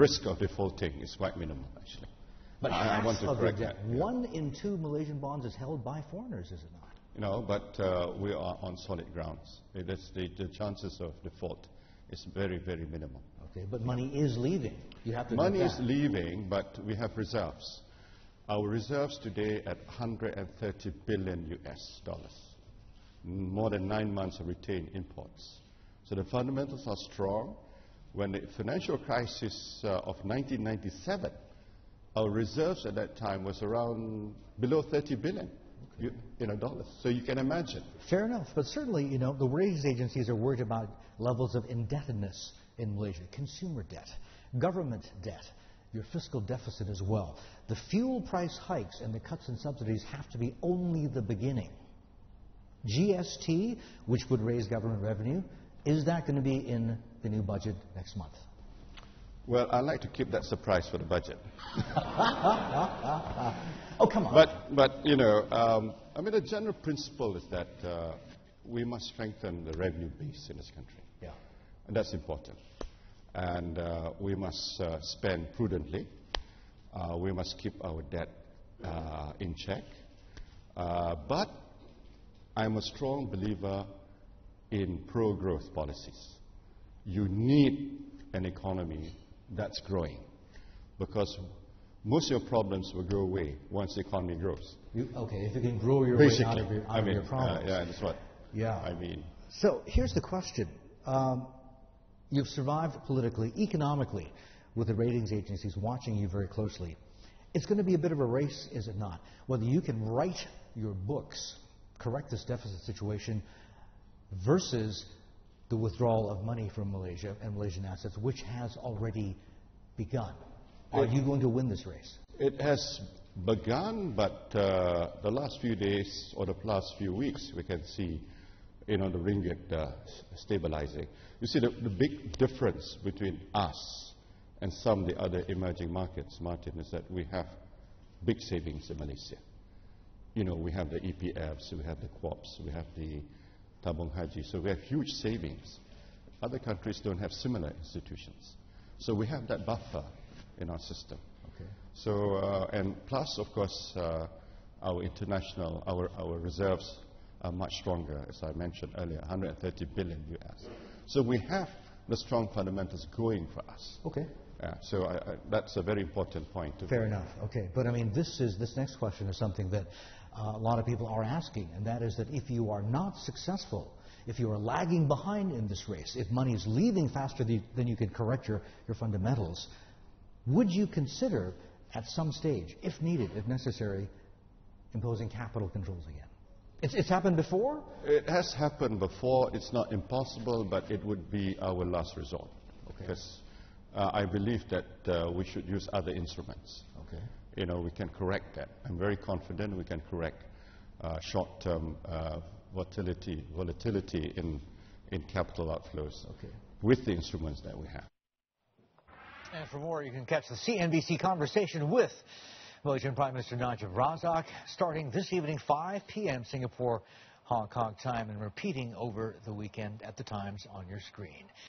risk of defaulting is quite minimal, actually. But I want to correct that. 1 in 2 Malaysian bonds is held by foreigners, is it not? But we are on solid grounds. The chances of default is very, very minimal. Okay, but money is leaving. You have to Money is leaving, but we have reserves. Our reserves today at 130 billion US dollars. More than 9 months of retained imports. So the fundamentals are strong. When the financial crisis of 1997, our reserves at that time was around below 30 billion dollars. So you can imagine. Fair enough, but certainly, the ratings agencies are worried about levels of indebtedness in Malaysia, consumer debt, government debt, your fiscal deficit as well. The fuel price hikes and the cuts in subsidies have to be only the beginning. GST, which would raise government revenue, is that going to be in the new budget next month? Well, I'd like to keep that surprise for the budget. Oh, come on. But the general principle is that we must strengthen the revenue base in this country. Yeah. And that's important. And we must spend prudently. We must keep our debt in check. But I'm a strong believer in pro-growth policies. You need an economy that's growing, because most of your problems will go away once the economy grows. If you can grow your way out of your problems. Yeah, that's what I mean. So here's the question. You've survived politically, economically, with the ratings agencies watching you very closely. It's going to be a bit of a race, is it not? Whether you can write your books, correct this deficit situation, versus the withdrawal of money from Malaysia and Malaysian assets, which has already begun. Are you going to win this race? It has begun, but the last few days or the last few weeks, we can see, the ringgit stabilizing. You see, the big difference between us and some of the other emerging markets, Martin, is that we have big savings in Malaysia. We have the EPFs, we have the QOPs, we have the Tabung Haji, so we have huge savings. Other countries don't have similar institutions. So we have that buffer in our system. Okay. So, and plus, of course, our reserves are much stronger, as I mentioned earlier, 130 billion US. So we have the strong fundamentals going for us. Okay. So that's a very important point. Fair enough. Okay. But this next question is something that a lot of people are asking, and that is that if you are not successful, if you are lagging behind in this race, if money is leaving faster than you can correct your fundamentals, would you consider at some stage, if needed, if necessary, imposing capital controls again? It's happened before? It has happened before. It's not impossible, but it would be our last resort. Okay. Because I believe that we should use other instruments. Okay. We can correct that. I'm very confident we can correct short-term volatility in capital outflows with the instruments that we have. And for more, you can catch the CNBC conversation with Malaysian Prime Minister Najib Razak starting this evening, 5 p.m. Singapore, Hong Kong time, and repeating over the weekend at the times on your screen.